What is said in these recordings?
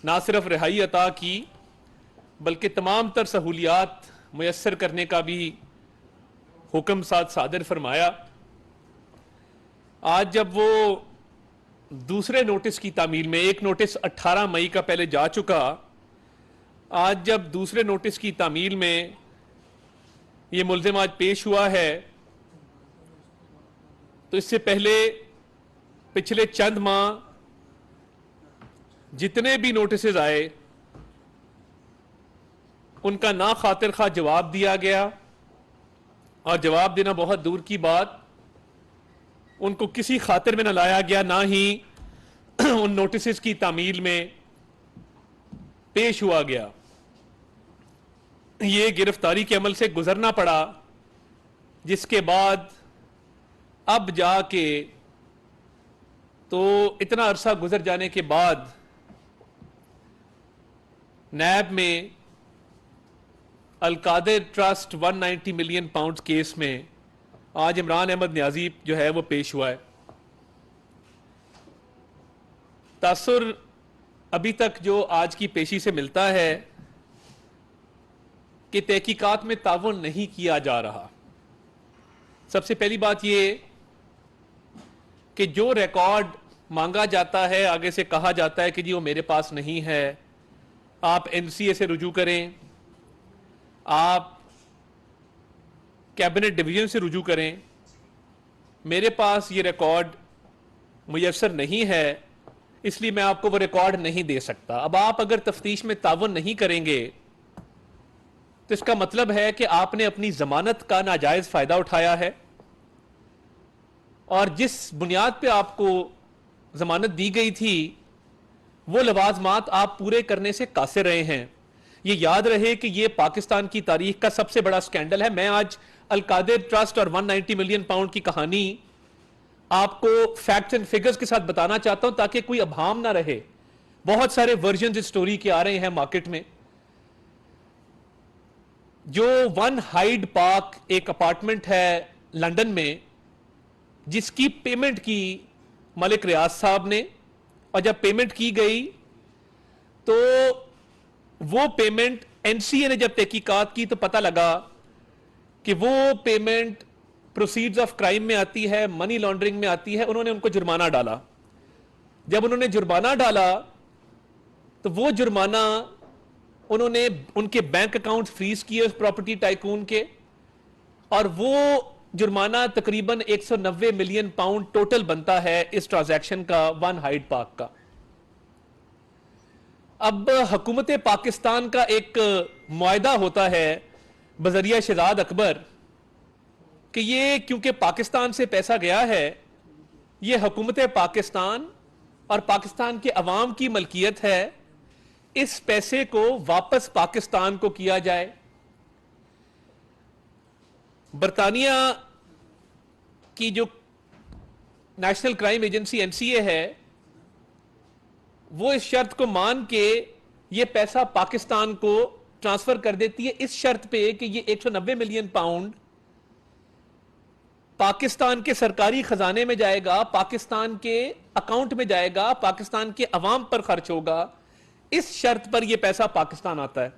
ना सिर्फ रिहाई अता की बल्कि तमाम तर सहूलियात मुयस्सर करने का भी हुक्म साथ सादर फरमाया। आज जब वो दूसरे नोटिस की तामील में, एक नोटिस 18 मई का पहले जा चुका, आज जब दूसरे नोटिस की तामील में ये मुल्ज़िम आज पेश हुआ है, तो इससे पहले पिछले चंद माह जितने भी नोटिस आए उनका ना खातिर खा जवाब दिया गया, और जवाब देना बहुत दूर की बात, उनको किसी खातिर में न लाया गया, ना ही उन नोटिस की तामील में पेश हुआ गया। ये गिरफ्तारी के अमल से गुजरना पड़ा, जिसके बाद अब जाके तो इतना अरसा गुजर जाने के बाद नैब में Al-Qadir trust 190 million pound case में आज इमरान अहमद न्याजी जो है वो पेश हुआ है। तासुर अभी तक जो आज की पेशी से मिलता है कि तहकीकात में ताउन नहीं किया जा रहा। सबसे पहली बात ये कि जो रिकॉर्ड मांगा जाता है, आगे से कहा जाता है कि जी वो मेरे पास नहीं है, आप एनसीए से रुजू करें, आप कैबिनेट डिवीजन से रुजू करें, मेरे पास ये रिकॉर्ड मुयस्सर नहीं है, इसलिए मैं आपको वो रिकॉर्ड नहीं दे सकता। अब आप अगर तफ्तीश में ताउन नहीं करेंगे तो इसका मतलब है कि आपने अपनी जमानत का नाजायज फायदा उठाया है, और जिस बुनियाद पे आपको जमानत दी गई थी वो लवाजमात आप पूरे करने से कासिर रहे हैं। ये याद रहे कि ये पाकिस्तान की तारीख का सबसे बड़ा स्कैंडल है। मैं आज अलकादिर ट्रस्ट और 190 मिलियन पाउंड की कहानी आपको फैक्ट्स एंड फिगर्स के साथ बताना चाहता हूं ताकि कोई अभाम ना रहे। बहुत सारे वर्जन इस स्टोरी के आ रहे हैं मार्केट में। जो वन हाइड पार्क एक अपार्टमेंट है लंदन में, जिसकी पेमेंट की मलिक रियाज साहब ने, और जब पेमेंट की गई तो वो पेमेंट एनसीए ने जब तहकीकात की तो पता लगा कि वो पेमेंट प्रोसीड्स ऑफ क्राइम में आती है, मनी लॉन्ड्रिंग में आती है। उन्होंने उनको जुर्माना डाला। जब उन्होंने जुर्माना डाला तो वो जुर्माना उन्होंने उनके बैंक अकाउंट फ्रीज किए उस प्रॉपर्टी टाइकून के, और वो जुर्माना तकरीबन 190 मिलियन पाउंड टोटल बनता है इस ट्रांजैक्शन का, वन हाइड पार्क का। अब हुकूमत पाकिस्तान का एक मुआहदा होता है बजरिया शहजाद अकबर कि ये क्योंकि पाकिस्तान से पैसा गया है, ये हुकूमत पाकिस्तान और पाकिस्तान के अवाम की मलकियत है, इस पैसे को वापस पाकिस्तान को किया जाए। बरतानिया की जो नेशनल क्राइम एजेंसी एनसीए है, वो इस शर्त को मान के ये पैसा पाकिस्तान को ट्रांसफर कर देती है, इस शर्त पे कि ये 190 मिलियन पाउंड पाकिस्तान के सरकारी खजाने में जाएगा, पाकिस्तान के अकाउंट में जाएगा, पाकिस्तान के अवाम पर खर्च होगा। इस शर्त पर यह पैसा पाकिस्तान आता है।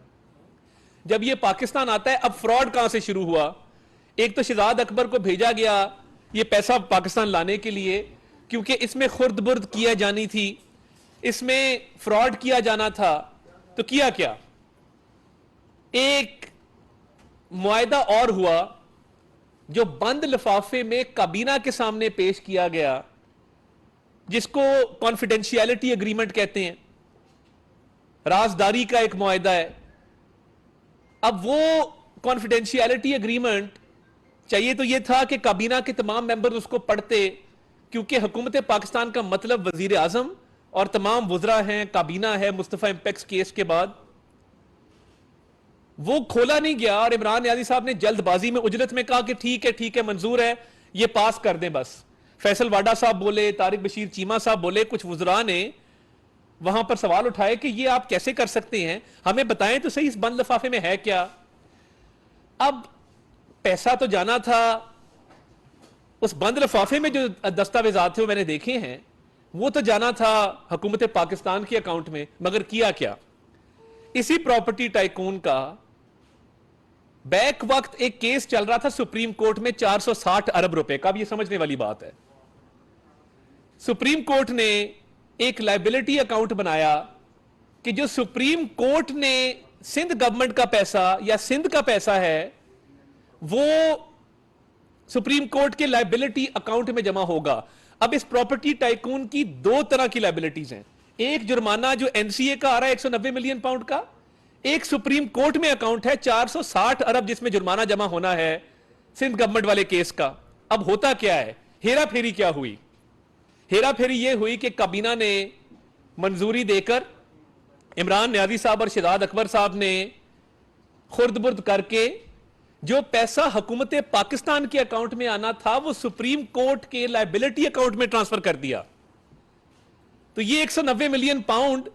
जब यह पाकिस्तान आता है, अब फ्रॉड कहां से शुरू हुआ? एक तो शहजाद अकबर को भेजा गया यह पैसा पाकिस्तान लाने के लिए, क्योंकि इसमें खुर्द बुर्द किया जानी थी, इसमें फ्रॉड किया जाना था। तो किया क्या? एक मुआहदा और हुआ जो बंद लिफाफे में काबीना के सामने पेश किया गया, जिसको कॉन्फिडेंशियलिटी एग्रीमेंट कहते हैं, राजदारी का एक मुआहदा है। अब वो कॉन्फिडेंशियलिटी एग्रीमेंट चाहिए तो यह था कि काबीना के तमाम मेंबर उसको पढ़ते, क्योंकि हुकूमत पाकिस्तान का मतलब वजीर आजम और तमाम वुज़रा हैं, काबीना है मुस्तफा इंपेक्स केस के बाद। वो खोला नहीं गया और इमरान न्याजी साहब ने जल्दबाजी में उजलत में कहा कि ठीक है मंजूर है, ये पास कर दें बस। फैसल वाडा साहब बोले, तारिक बशीर चीमा साहब बोले, कुछ वुज़रा ने वहां पर सवाल उठाए कि ये आप कैसे कर सकते हैं, हमें बताएं तो सही इस बंद लिफाफे में है क्या। अब पैसा तो जाना था, उस बंद लिफाफे में जो दस्तावेजात थे वो मैंने देखे हैं, वो तो जाना था हुकूमत पाकिस्तान के अकाउंट में, मगर किया क्या? इसी प्रॉपर्टी टाइकून का बैक वक्त एक केस चल रहा था सुप्रीम कोर्ट में 460 अरब रुपए का। अब ये समझने वाली बात है, सुप्रीम कोर्ट ने एक लायबिलिटी अकाउंट बनाया कि जो सुप्रीम कोर्ट ने सिंध गवर्नमेंट का पैसा या सिंध का पैसा है वो सुप्रीम कोर्ट के लायबिलिटी अकाउंट में जमा होगा। अब इस प्रॉपर्टी टाइकून की दो तरह की लायबिलिटीज हैं, एक जुर्माना जो एनसीए का आ रहा है 190 मिलियन पाउंड का, एक सुप्रीम कोर्ट में अकाउंट है 460 अरब जिसमें जुर्माना जमा होना है सिंध गवर्नमेंट वाले केस का। अब होता क्या है, हेरा फेरी क्या हुई? हेरा फेरी यह हुई कि काबीना ने मंजूरी देकर इमरान न्याजी साहब और शहजाद अकबर साहब ने खुर्द-बुर्द करके जो पैसा हुकूमत पाकिस्तान के अकाउंट में आना था वो सुप्रीम कोर्ट के लायबिलिटी अकाउंट में ट्रांसफर कर दिया। तो ये 190 मिलियन पाउंड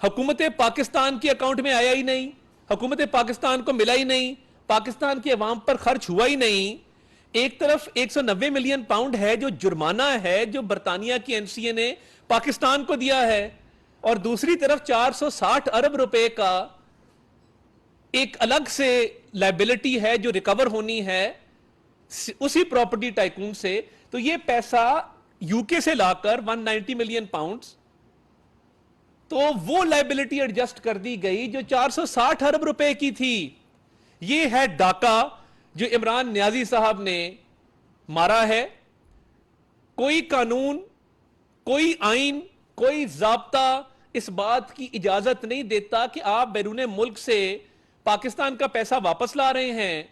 हुकूमत पाकिस्तान के अकाउंट में आया ही नहीं, हुकूमत पाकिस्तान को मिला ही नहीं, पाकिस्तान की अवाम पर खर्च हुआ ही नहीं। एक तरफ 190 मिलियन पाउंड है जो जुर्माना है जो बरतानिया की एनसीए ने पाकिस्तान को दिया है, और दूसरी तरफ 460 अरब रुपए का एक अलग से लायबिलिटी है जो रिकवर होनी है उसी प्रॉपर्टी टाइकून से। तो ये पैसा यूके से लाकर 190 मिलियन पाउंड्स, तो वो लायबिलिटी एडजस्ट कर दी गई जो 460 अरब रुपए की थी। ये है डाका जो इमरान न्याजी साहब ने मारा है। कोई कानून, कोई आइन, कोई जाब्ता इस बात की इजाजत नहीं देता कि आप बैरून मुल्क से पाकिस्तान का पैसा वापस ला रहे हैं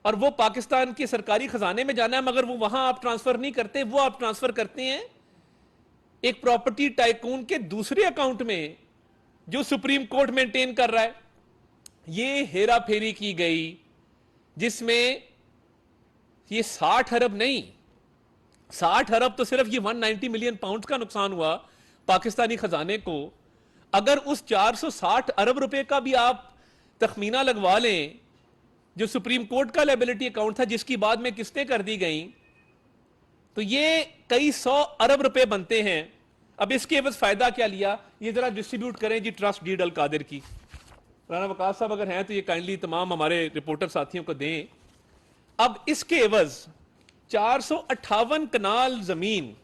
और वो पाकिस्तान के सरकारी खजाने में जाना है, मगर वो वहां आप ट्रांसफर नहीं करते, वो आप ट्रांसफर करते हैं एक प्रॉपर्टी टाइकून के दूसरे अकाउंट में जो सुप्रीम कोर्ट मेंटेन कर रहा है। ये हेरा फेरी की गई जिसमें ये 60 अरब नहीं, 60 अरब तो सिर्फ ये 190 मिलियन पाउंड का नुकसान हुआ पाकिस्तानी खजाने को। अगर उस 460 अरब रुपए का भी आप तखमीना लगवा लें जो सुप्रीम कोर्ट का लायबिलिटी अकाउंट था जिसकी बाद में किस्तें कर दी गई, तो ये कई 100 अरब रुपए बनते हैं। अब इसके बस फायदा क्या लिया, ये जरा डिस्ट्रीब्यूट करें जी ट्रस्ट डीड अल कादिर की। राना वकास साहब अगर हैं तो ये काइंडली तमाम हमारे रिपोर्टर साथियों को दें। अब इसके एवज 458 कनाल जमीन,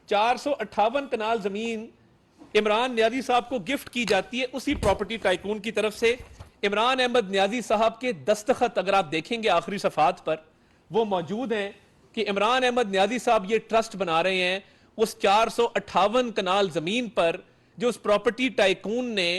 458 कनाल जमीन इमरान न्याजी साहब को गिफ्ट की जाती है उसी प्रॉपर्टी टाइकून की तरफ से। इमरान अहमद न्याजी साहब के दस्तखत अगर आप देखेंगे आखिरी सफात पर वो मौजूद हैं कि इमरान अहमद न्याजी साहब ये ट्रस्ट बना रहे हैं उस 458 कनाल जमीन पर जो उस प्रॉपर्टी टाइकून ने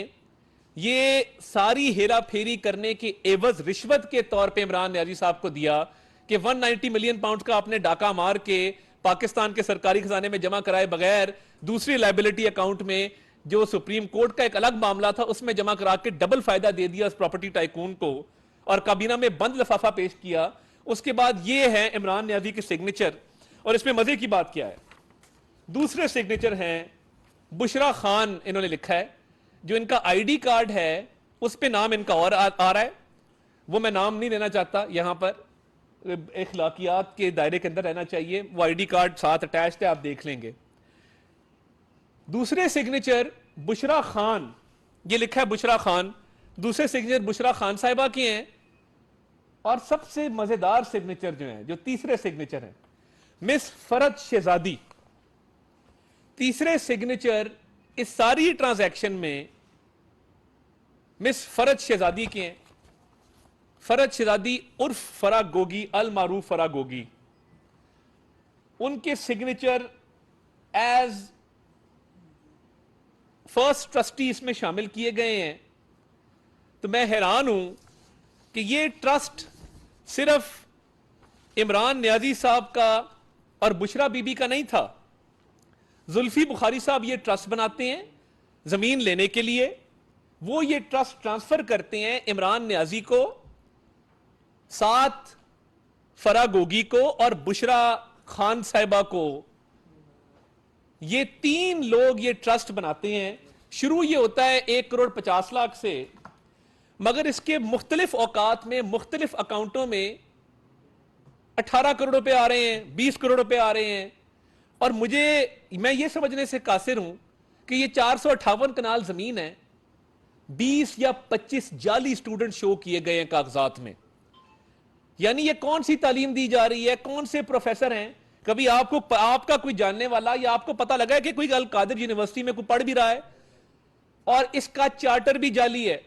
ये सारी हेरा फेरी करने के एवज रिश्वत के तौर पे इमरान न्याजी साहब को दिया कि 190 मिलियन पाउंड का आपने डाका मार के पाकिस्तान के सरकारी खजाने में जमा कराए बगैर दूसरी लायबिलिटी अकाउंट में जो सुप्रीम कोर्ट का एक अलग मामला था उसमें जमा करा के डबल फायदा दे दिया उस प्रॉपर्टी टाइकून को और काबीना में बंद लिफाफा पेश किया। उसके बाद ये है इमरान न्याजी के सिग्नेचर, और इसमें मजे की बात क्या है, दूसरे सिग्नेचर हैं बुशरा खान इन्होंने लिखा है, जो इनका आईडी कार्ड है उस पे नाम इनका और आ रहा है, वो मैं नाम नहीं लेना चाहता, यहां पर इखलाकियात के दायरे के अंदर रहना चाहिए। वो आईडी कार्ड साथ अटैच्ड है, आप देख लेंगे। दूसरे सिग्नेचर बुशरा खान, ये लिखा है बुशरा खान, दूसरे सिग्नेचर बुशरा खान साहिबा के हैं, और सबसे मजेदार सिग्नेचर जो है, जो तीसरे सिग्नेचर है, मिस फरद शहजादी। तीसरे सिग्नेचर इस सारी ट्रांजैक्शन में मिस फरद शहजादी के हैं। फरद शहजादी उर्फ फरा गोगी, अल मारूफ फरा गोगी, उनके सिग्नेचर एज फर्स्ट ट्रस्टी इसमें शामिल किए गए हैं। तो मैं हैरान हूं कि ये ट्रस्ट सिर्फ इमरान न्याजी साहब का और बुशरा बीबी का नहीं था। जुल्फी बुखारी साहब ये ट्रस्ट बनाते हैं जमीन लेने के लिए, वो ये ट्रस्ट ट्रांसफर करते हैं इमरान न्याजी को, साथ फरा गोगी को और बुशरा खान साहिबा को। ये तीन लोग ये ट्रस्ट बनाते हैं। शुरू ये होता है 1,50,00,000 से, मगर इसके मुख्तलिफ औकात में मुख्तलिफ अकाउंटों में 18 करोड़ रुपए आ रहे हैं, 20 करोड़ रुपए आ रहे हैं। और मैं ये समझने से कासिर हूं कि ये 458 कनाल जमीन है, 20 या 25 जाली स्टूडेंट शो किए गए हैं कागजात में। यानी ये कौन सी तालीम दी जा रही है, कौन से प्रोफेसर हैं? कभी आपका कोई जानने वाला या आपको पता लगा है कि कोई अल कादिर यूनिवर्सिटी में कोई पढ़ भी रहा है? और इसका चार्टर भी जाली है।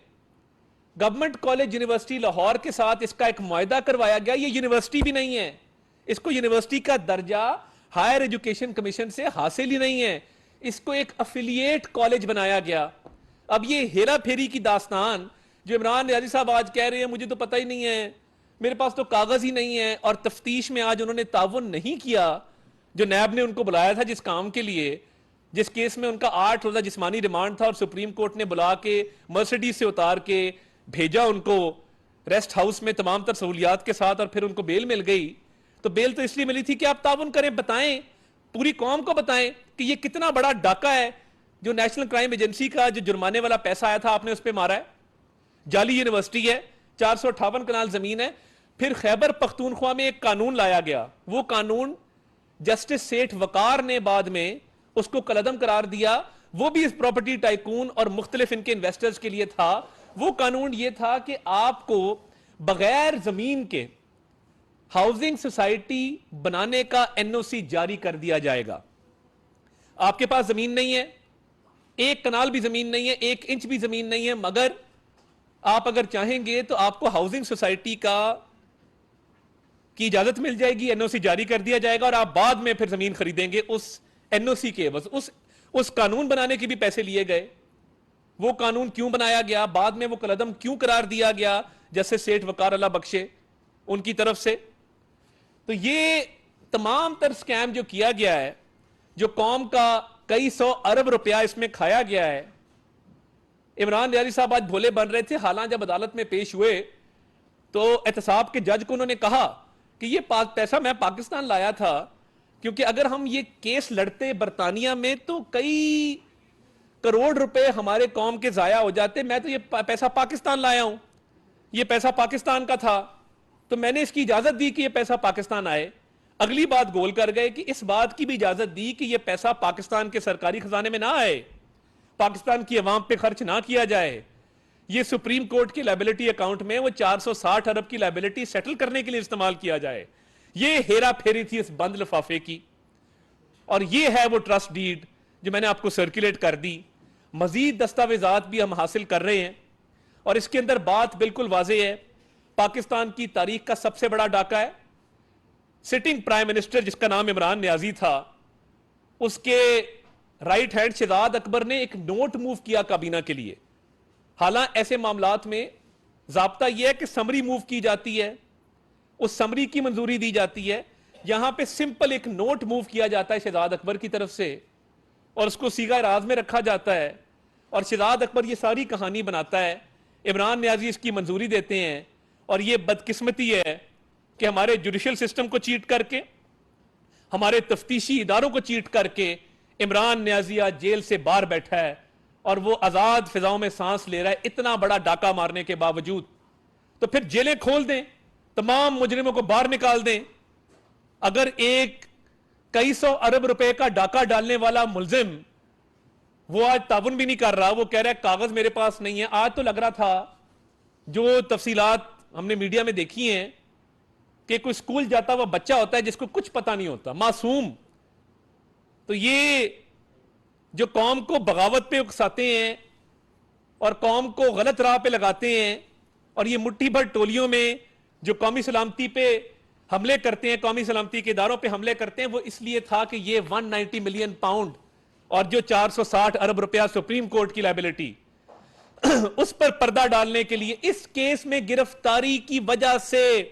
गवर्नमेंट कॉलेज यूनिवर्सिटी लाहौर के साथ इसका एक मुआहदा करवाया गया, ये यूनिवर्सिटी भी नहीं है, इसको यूनिवर्सिटी का दर्जा हायर एजुकेशन कमीशन से हासिल ही नहीं है, इसको एक अफिलिएट कॉलेज बनाया गया। अब ये हेरा फेरी की दास्तान जो इमरान नियाजी साहब आज कह रहे हैं मुझे तो पता ही नहीं है, मेरे पास तो कागज ही नहीं है, और तफ्तीश में आज उन्होंने ताउन नहीं किया जो नैब ने उनको बुलाया था जिस काम के लिए, जिस केस में उनका 8 रोजा जिस्मानी रिमांड था और सुप्रीम कोर्ट ने बुला के मर्सिडीज से उतार के भेजा उनको रेस्ट हाउस में तमाम तर सहूलियात के साथ, और फिर उनको बेल मिल गई। तो बेल तो इसलिए मिली थी कि आप ताउन करें, बताएं, पूरी कौम को बताएं कि ये कितना बड़ा डाका है जो नेशनल क्राइम एजेंसी का जो जुर्माने वाला पैसा आया था आपने उस पर मारा है। जाली यूनिवर्सिटी है, 458 कनाल जमीन है। फिर खैबर पख्तूनख्वा में एक कानून लाया गया, वो कानून जस्टिस सेठ वकार ने बाद में उसको कलअदम करार दिया, वो भी इस प्रॉपर्टी टाइकून और मुख्तलिफ इनके इन्वेस्टर्स के लिए था। वो कानून ये था कि आपको बगैर जमीन के हाउसिंग सोसाइटी बनाने का एनओसी जारी कर दिया जाएगा। आपके पास जमीन नहीं है, 1 कनाल भी जमीन नहीं है, 1 इंच भी जमीन नहीं है, मगर आप अगर चाहेंगे तो आपको हाउसिंग सोसाइटी की इजाजत मिल जाएगी, एनओसी जारी कर दिया जाएगा, और आप बाद में फिर जमीन खरीदेंगे उस एनओसी के। बस उस कानून बनाने के भी पैसे लिए गए। वो कानून क्यों बनाया गया, बाद में वो कलअदम क्यों करार दिया गया, जैसे सेठ वकार अल्लाह बख्शे उनकी तरफ से। तो ये तमाम तर स्कैम जो किया गया है, जो कौम का कई 100 अरब रुपया इसमें खाया गया है। इमरान नियाजी साहब आज भोले बन रहे थे, हालांकि जब अदालत में पेश हुए तो एहतसाब के जज को उन्होंने कहा कि ये पैसा मैं पाकिस्तान लाया था, क्योंकि अगर हम ये केस लड़ते बरतानिया में तो कई करोड़ रुपए हमारे कौम के जाया हो जाते। मैं तो ये पैसा पाकिस्तान लाया हूं, ये पैसा पाकिस्तान का था, तो मैंने इसकी इजाजत दी कि ये पैसा पाकिस्तान आए। अगली बात गोल कर गए कि इस बात की भी इजाजत दी कि ये पैसा पाकिस्तान के सरकारी खजाने में ना आए, पाकिस्तान की अवाम पे खर्च ना किया जाए, ये सुप्रीम कोर्ट के लायबिलिटी अकाउंट में वो 460 अरब की लायबिलिटी सेटल करने के लिए इस्तेमाल किया जाए। ये हेरा फेरी थी इस बंद लिफाफे की। और ये है वो ट्रस्ट डीड जो मैंने आपको सर्कुलेट कर दी। मजीद दस्तावेजात भी हम हासिल कर रहे हैं, और इसके अंदर बात बिल्कुल वाज़ेह है, पाकिस्तान की तारीख का सबसे बड़ा डाका है। सिटिंग प्राइम मिनिस्टर जिसका नाम इमरान नियाजी था, उसके राइट हैंड शहजाद अकबर ने एक नोट मूव किया काबीना के लिए। हालांकि ऐसे मामलात में जाब्ता यह है कि समरी मूव की जाती है, उस समरी की मंजूरी दी जाती है। यहां पे सिंपल एक नोट मूव किया जाता है शहजाद अकबर की तरफ से, और उसको सीगा राज में रखा जाता है, और शहजाद अकबर ये सारी कहानी बनाता है। इमरान नियाजी इसकी मंजूरी देते हैं, और ये बदकिस्मती है कि हमारे जुडिशल सिस्टम को चीट करके, हमारे तफ्तीशी इदारों को चीट करके इमरान नियाजी आज जेल से बाहर बैठा है, और वो आजाद फिजाओं में सांस ले रहा है, इतना बड़ा डाका मारने के बावजूद। तो फिर जेलें खोल दें, तमाम मुजरिमों को बाहर निकाल दें। अगर एक कई 100 अरब रुपए का डाका डालने वाला मुलजिम वो आज ताउन भी नहीं कर रहा, वो कह रहा है कागज मेरे पास नहीं है। आज तो लग रहा था, जो तफसीलात हमने मीडिया में देखी हैं, कि कोई स्कूल जाता हुआ बच्चा होता है जिसको कुछ पता नहीं होता, मासूम। तो ये जो कौम को बगावत पे उकसाते हैं और कौम को गलत राह पे लगाते हैं, और ये मुट्ठी भर टोलियों में जो कौमी सलामती पे हमले करते हैं, कौमी सलामती के इदारों पे हमले करते हैं, वो इसलिए था कि ये 190 मिलियन पाउंड और जो 460 अरब रुपया सुप्रीम कोर्ट की लायबिलिटी उस पर पर्दा डालने के लिए इस केस में गिरफ्तारी की वजह से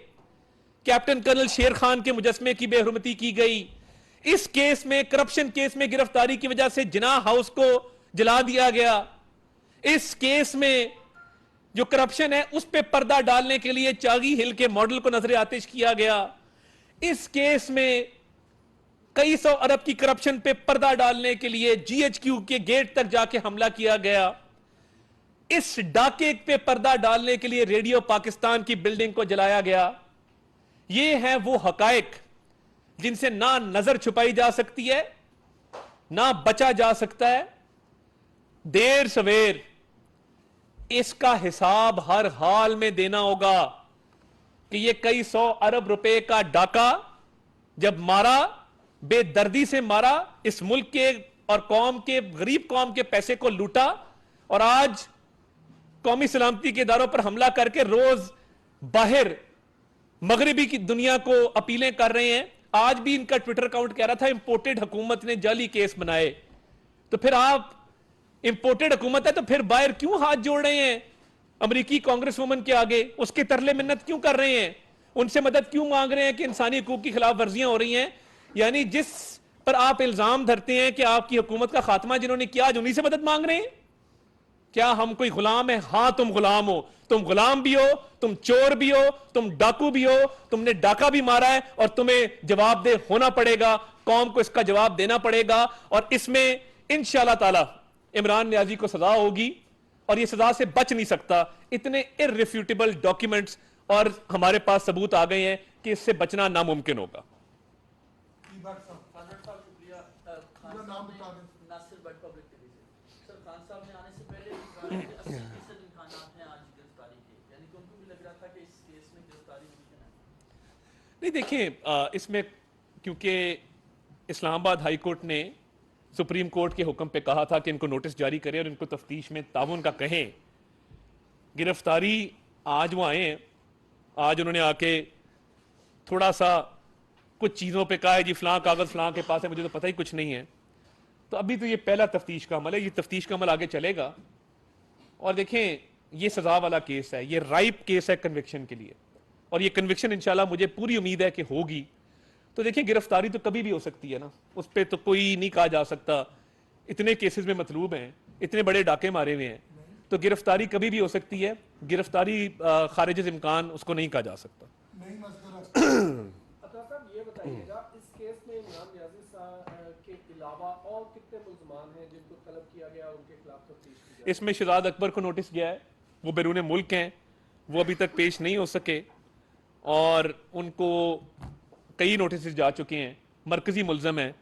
कैप्टन कर्नल शेर खान के मुजस्मे की बेहुरमती की गई। इस केस में, करप्शन केस में गिरफ्तारी की वजह से जिना हाउस को जला दिया गया। इस केस में जो करप्शन है उस पे पर्दा डालने के लिए चागी हिल के मॉडल को नजर आतिश किया गया। इस केस में कई 100 अरब की करप्शन पे पर्दा डालने के लिए जीएचक्यू के गेट तक जाके हमला किया गया। इस डाके पे पर्दा डालने के लिए रेडियो पाकिस्तान की बिल्डिंग को जलाया गया। ये है वो हकायक जिनसे ना नजर छुपाई जा सकती है, ना बचा जा सकता है। देर सवेर इसका हिसाब हर हाल में देना होगा कि ये कई 100 अरब रुपए का डाका जब मारा, बेदर्दी से मारा, इस मुल्क के और कौम के, गरीब कौम के पैसे को लूटा, और आज कौमी सलामती के इदारों पर हमला करके रोज बाहर मगरबी की दुनिया को अपीलें कर रहे हैं। आज भी इनका ट्विटर अकाउंट कह रहा था इंपोर्टेड हुकूमत ने जाली केस बनाए। तो फिर आप इंपोर्टेड हुकूमत है तो फिर बाहर क्यों हाथ जोड़ रहे हैं अमेरिकी कांग्रेस वुमन के आगे? उसके तरले मिन्नत क्यों कर रहे हैं? उनसे मदद क्यों मांग रहे हैं कि इंसानी हकूक की खिलाफ वर्जियां हो रही हैं? यानी जिस पर आप इल्जाम धरते हैं कि आपकी हुकूमत का खात्मा जिन्होंने किया, आज उन्हीं से मदद मांग रहे हैं। क्या हम कोई गुलाम है? हां, तुम गुलाम हो। तुम गुलाम भी हो, तुम चोर भी हो, तुम डाकू भी हो, तुमने डाका भी मारा है और तुम्हें जवाबदेह होना पड़ेगा। कौम को इसका जवाब देना पड़ेगा और इसमें इंशाअल्लाह ताला इमरान नियाजी को सजा होगी और यह सजा से बच नहीं सकता। इतने इररिफ्यूटेबल डॉक्यूमेंट्स और हमारे पास सबूत आ गए हैं कि इससे बचना नामुमकिन होगा। नहीं, देखिए, इसमें क्योंकि इस्लामाबाद हाई कोर्ट ने सुप्रीम कोर्ट के हुक्म पे कहा था कि इनको नोटिस जारी करें और इनको तफ्तीश में ताउन का कहें। गिरफ्तारी आज वो आए हैं, आज उन्होंने आके थोड़ा सा कुछ चीज़ों पे कहा है, जी फलां कागज़ फलां के पास है, मुझे तो पता ही कुछ नहीं है। तो अभी तो ये पहला तफ्तीश का अमल है, ये तफ्तीश का अमल आगे चलेगा। और देखें, ये सजा वाला केस है, ये राइप केस है कन्विक्शन के लिए, और ये कन्विक्शन इंशाल्लाह मुझे पूरी उम्मीद है कि होगी। तो देखिए, गिरफ्तारी तो कभी भी हो सकती है ना, उस पर तो कोई नहीं कहा जा सकता। इतने केसेस में मतलूब हैं, इतने बड़े डाके मारे हुए हैं, तो गिरफ्तारी कभी भी हो सकती है। गिरफ्तारी खारिज इम्कान उसको नहीं कहा जा सकता। अता साहब, ये बताइएगा, इस केस में इमरान नियाज़ी साहब के अलावा और कितने मुल्ज़मान हैं जिनको तलब किया गया, उनके खिलाफ तफ्तीश की जाए? इसमें शहजाद अकबर को नोटिस गया है, वो बैरून मुल्क हैं, वो अभी तक पेश नहीं हो सके और उनको कई नोटिस जा चुके हैं। मरकजी मुलजम हैं,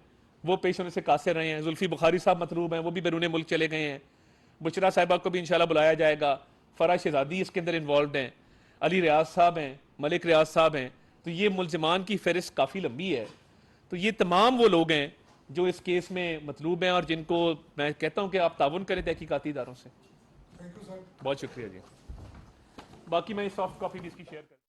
वो पेश होने से कासिर रहे हैं। जुल्फी बुखारी साहब मतलूब हैं, वो भी बैरून मुल्क चले गए हैं। बुशरा साहिबा को भी इंशाल्लाह बुलाया जाएगा। फराज शहजादी इसके अंदर इन्वॉल्व हैं, अली रियाज साहब हैं, मलिक रियाज साहब हैं। तो ये मुलजमान की फहरिस्त काफ़ी लंबी है। तो ये तमाम वो लोग हैं जो इस केस में मतलूब हैं और जिनको मैं कहता हूँ कि आप ताउन करें तहकीकाती इदारों से। Thank you sir. बहुत शुक्रिया जी। बाकी मैं सॉफ्ट कॉपी भी इसकी शेयर कर